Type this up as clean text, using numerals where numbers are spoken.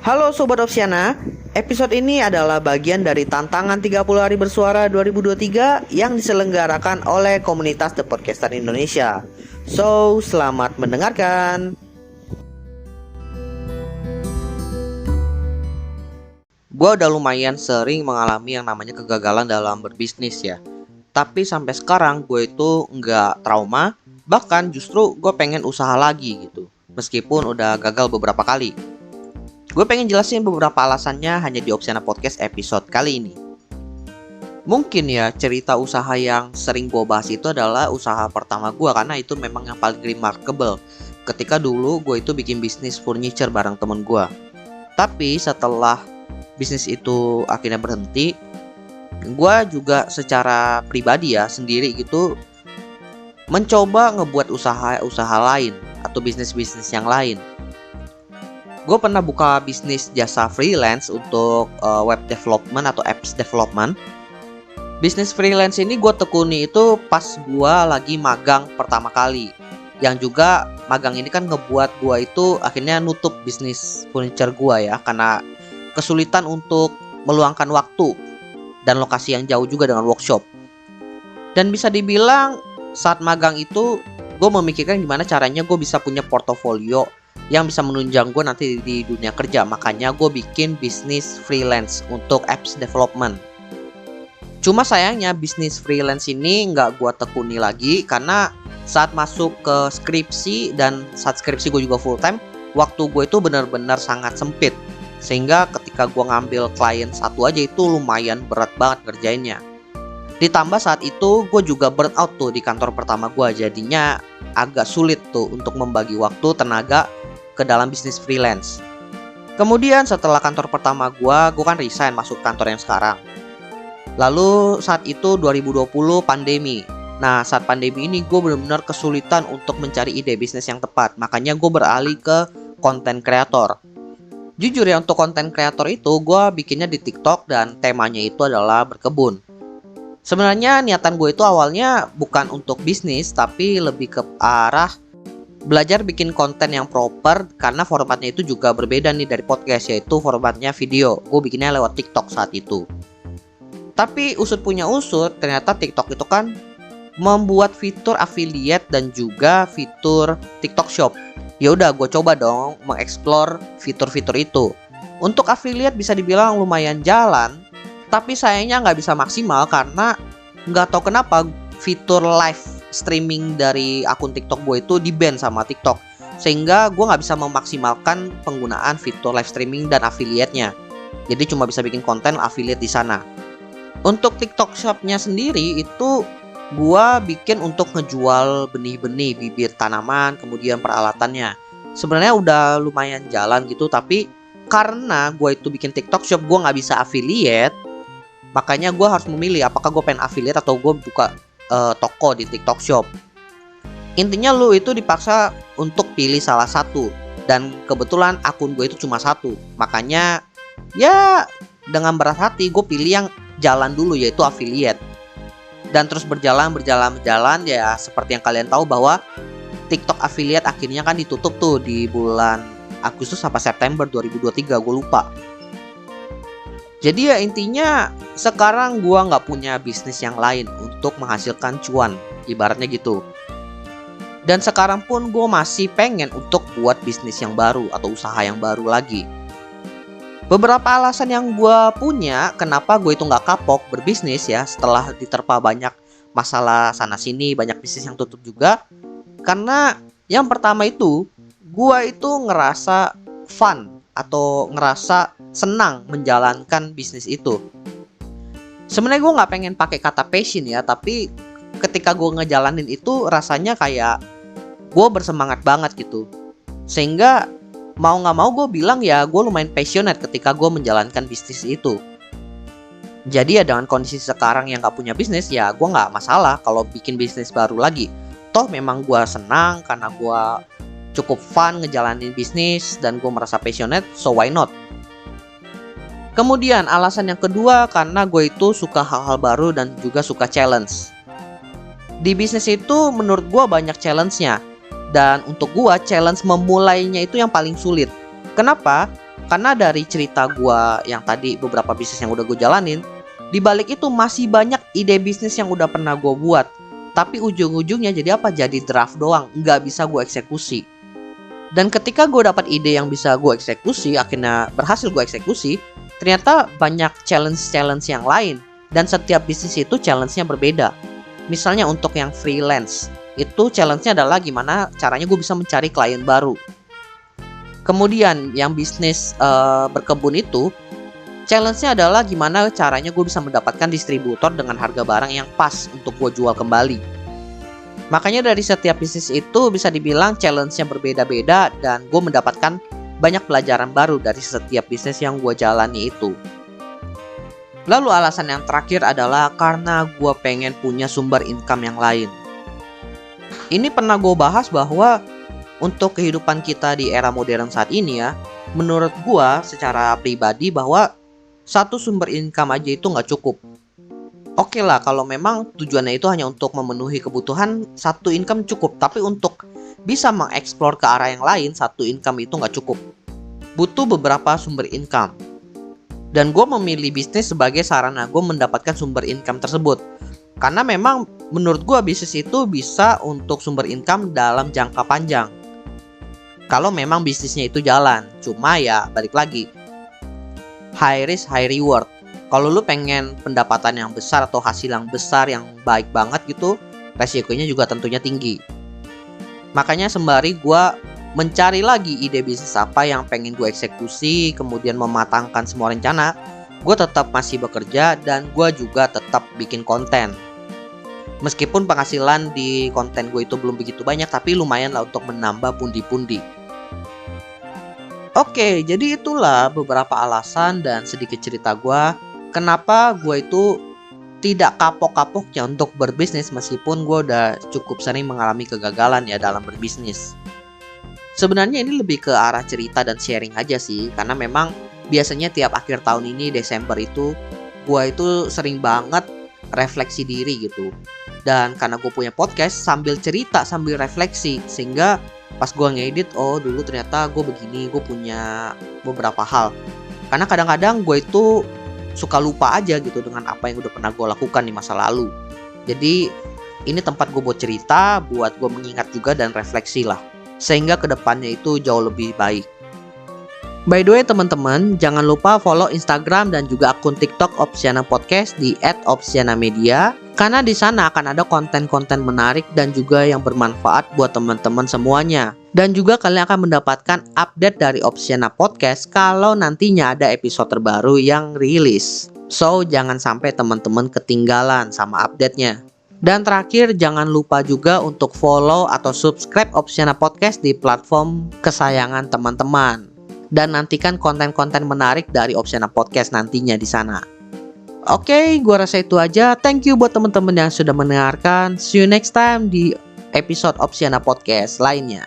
Halo Sobat Opsiana, episode ini adalah bagian dari tantangan 30 hari bersuara 2023 yang diselenggarakan oleh komunitas The Podcaster Indonesia. So, selamat mendengarkan. Gue udah lumayan sering mengalami yang namanya kegagalan dalam berbisnis ya. Tapi sampai sekarang gue itu nggak trauma, bahkan justru gue pengen usaha lagi gitu. Meskipun udah gagal beberapa kali. Gue pengen jelasin beberapa alasannya hanya di Opsiana Podcast episode kali ini. Mungkin ya cerita usaha yang sering gue bahas itu adalah usaha pertama gue, karena itu memang yang paling remarkable. Ketika dulu gue itu bikin bisnis furniture bareng temen gue. Tapi setelah bisnis itu akhirnya berhenti, gue juga secara pribadi ya sendiri gitu mencoba ngebuat usaha lain atau bisnis yang lain. Gue pernah buka bisnis jasa freelance untuk web development atau apps development. Bisnis freelance ini gue tekuni itu pas gue lagi magang pertama kali. Yang juga magang ini kan ngebuat gue itu akhirnya nutup bisnis furniture gue ya, karena kesulitan untuk meluangkan waktu dan lokasi yang jauh juga dengan workshop. Dan bisa dibilang saat magang itu gue memikirkan gimana caranya gue bisa punya portofolio yang bisa menunjang gue nanti di dunia kerja. Makanya gue bikin bisnis freelance untuk apps development. Cuma sayangnya bisnis freelance ini nggak gue tekuni lagi, karena saat masuk ke skripsi dan saat skripsi gue juga full time, waktu gue itu benar-benar sangat sempit. Sehingga ketika gue ngambil klien satu aja itu lumayan berat banget ngerjainnya. Ditambah saat itu gue juga burn out tuh di kantor pertama gue. Jadinya agak sulit tuh untuk membagi waktu tenaga ke dalam bisnis freelance. Kemudian setelah kantor pertama gue kan resign masuk kantor yang sekarang. Lalu saat itu 2020 pandemi. Nah saat pandemi ini gue benar-benar kesulitan untuk mencari ide bisnis yang tepat. Makanya gue beralih ke content creator. Jujur ya, untuk konten kreator itu gue bikinnya di TikTok dan temanya itu adalah berkebun. Sebenarnya niatan gue itu awalnya bukan untuk bisnis, tapi lebih ke arah belajar bikin konten yang proper, karena formatnya itu juga berbeda nih dari podcast, yaitu formatnya video. Gue bikinnya lewat TikTok saat itu. Tapi usut punya usut, ternyata TikTok itu kan membuat fitur affiliate dan juga fitur TikTok Shop. Ya udah, gue coba dong mengeksplor fitur-fitur itu. Untuk affiliate bisa dibilang lumayan jalan, tapi sayangnya nggak bisa maksimal karena nggak tahu kenapa fitur live streaming dari akun TikTok gue itu di-ban sama TikTok, sehingga gue nggak bisa memaksimalkan penggunaan fitur live streaming dan affiliate-nya. Jadi cuma bisa bikin konten affiliate di sana. Untuk TikTok Shop-nya sendiri itu gua bikin untuk ngejual benih-benih, bibit tanaman, kemudian peralatannya. Sebenarnya udah lumayan jalan gitu, tapi karena gua itu bikin TikTok Shop, gua nggak bisa affiliate. Makanya gua harus memilih apakah gua pengen affiliate atau gua buka toko di TikTok Shop. Intinya lu itu dipaksa untuk pilih salah satu, dan kebetulan akun gue itu cuma satu. Makanya ya dengan berat hati gue pilih yang jalan dulu, yaitu affiliate. Dan terus berjalan ya, seperti yang kalian tahu bahwa TikTok affiliate akhirnya kan ditutup tuh di bulan Agustus sampai September 2023, gue lupa. Jadi ya intinya sekarang gue nggak punya bisnis yang lain untuk menghasilkan cuan, ibaratnya gitu. Dan sekarang pun gue masih pengen untuk buat bisnis yang baru atau usaha yang baru lagi. Beberapa alasan yang gue punya kenapa gue itu nggak kapok berbisnis ya, setelah diterpa banyak masalah sana sini, banyak bisnis yang tutup juga. Karena yang pertama itu gue itu ngerasa fun atau ngerasa senang menjalankan bisnis itu. Sebenarnya gue nggak pengen pakai kata passion ya, tapi ketika gue ngejalanin itu rasanya kayak gue bersemangat banget gitu. Sehingga mau nggak mau gue bilang ya gue lumayan passionate ketika gue menjalankan bisnis itu. Jadi ya dengan kondisi sekarang yang gak punya bisnis, ya gue gak masalah kalau bikin bisnis baru lagi. Toh memang gue senang karena gue cukup fun ngejalanin bisnis dan gue merasa passionate, so why not. Kemudian alasan yang kedua karena gue itu suka hal-hal baru dan juga suka challenge. Di bisnis itu menurut gue banyak challenge-nya. Dan untuk gue challenge memulainya itu yang paling sulit. Kenapa? Karena dari cerita gua yang tadi beberapa bisnis yang udah gue jalanin, di balik itu masih banyak ide bisnis yang udah pernah gue buat. Tapi ujung-ujungnya jadi apa? Jadi draft doang, nggak bisa gue eksekusi. Dan ketika gue dapat ide yang bisa gue eksekusi, akhirnya berhasil gue eksekusi, ternyata banyak challenge-challenge yang lain. Dan setiap bisnis itu challenge-nya berbeda. Misalnya untuk yang freelance, itu challenge-nya adalah gimana caranya gue bisa mencari klien baru. Kemudian yang bisnis berkebun itu, challenge-nya adalah gimana caranya gue bisa mendapatkan distributor dengan harga barang yang pas untuk gue jual kembali. Makanya dari setiap bisnis itu bisa dibilang challenge-nya berbeda-beda dan gue mendapatkan banyak pelajaran baru dari setiap bisnis yang gue jalani itu. Lalu alasan yang terakhir adalah karena gue pengen punya sumber income yang lain. Ini pernah gue bahas bahwa untuk kehidupan kita di era modern saat ini ya, menurut gue secara pribadi bahwa satu sumber income aja itu nggak cukup. Oke lah, kalau memang tujuannya itu hanya untuk memenuhi kebutuhan, satu income cukup. Tapi untuk bisa mengeksplor ke arah yang lain, satu income itu nggak cukup. Butuh beberapa sumber income. Dan gue memilih bisnis sebagai sarana gue mendapatkan sumber income tersebut. Karena memang menurut gue bisnis itu bisa untuk sumber income dalam jangka panjang. Kalau memang bisnisnya itu jalan. Cuma ya balik lagi, high risk high reward. Kalau lu pengen pendapatan yang besar atau hasil yang besar yang baik banget gitu, resikonya juga tentunya tinggi. Makanya sembari gue mencari lagi ide bisnis apa yang pengen gue eksekusi, kemudian mematangkan semua rencana, gue tetap masih bekerja dan gue juga tetap bikin konten. Meskipun penghasilan di konten gue itu belum begitu banyak, tapi lumayan lah untuk menambah pundi-pundi. Oke, jadi itulah beberapa alasan dan sedikit cerita gue kenapa gue itu tidak kapok-kapoknya untuk berbisnis meskipun gue udah cukup sering mengalami kegagalan ya dalam berbisnis. Sebenarnya ini lebih ke arah cerita dan sharing aja sih, karena memang biasanya tiap akhir tahun ini Desember itu gue itu sering banget refleksi diri gitu. Dan karena gue punya podcast sambil cerita sambil refleksi, sehingga pas gue ngedit, oh dulu ternyata gue begini, gue punya beberapa hal. Karena kadang-kadang gue itu suka lupa aja gitu dengan apa yang udah pernah gue lakukan di masa lalu. Jadi ini tempat gue buat cerita, buat gue mengingat juga dan refleksi lah, sehingga kedepannya itu jauh lebih baik. By the way teman-teman, jangan lupa follow Instagram dan juga akun TikTok Opsiana Podcast di @opsianamedia. Karena di sana akan ada konten-konten menarik dan juga yang bermanfaat buat teman-teman semuanya. Dan juga kalian akan mendapatkan update dari Opsiana Podcast kalau nantinya ada episode terbaru yang rilis. So, jangan sampai teman-teman ketinggalan sama update-nya. Dan terakhir, jangan lupa juga untuk follow atau subscribe Opsiana Podcast di platform kesayangan teman-teman. Dan nantikan konten-konten menarik dari Opsiana Podcast nantinya di sana. Oke, gua rasa itu aja. Thank you buat teman-teman yang sudah mendengarkan. See you next time di episode Opsiana Podcast lainnya.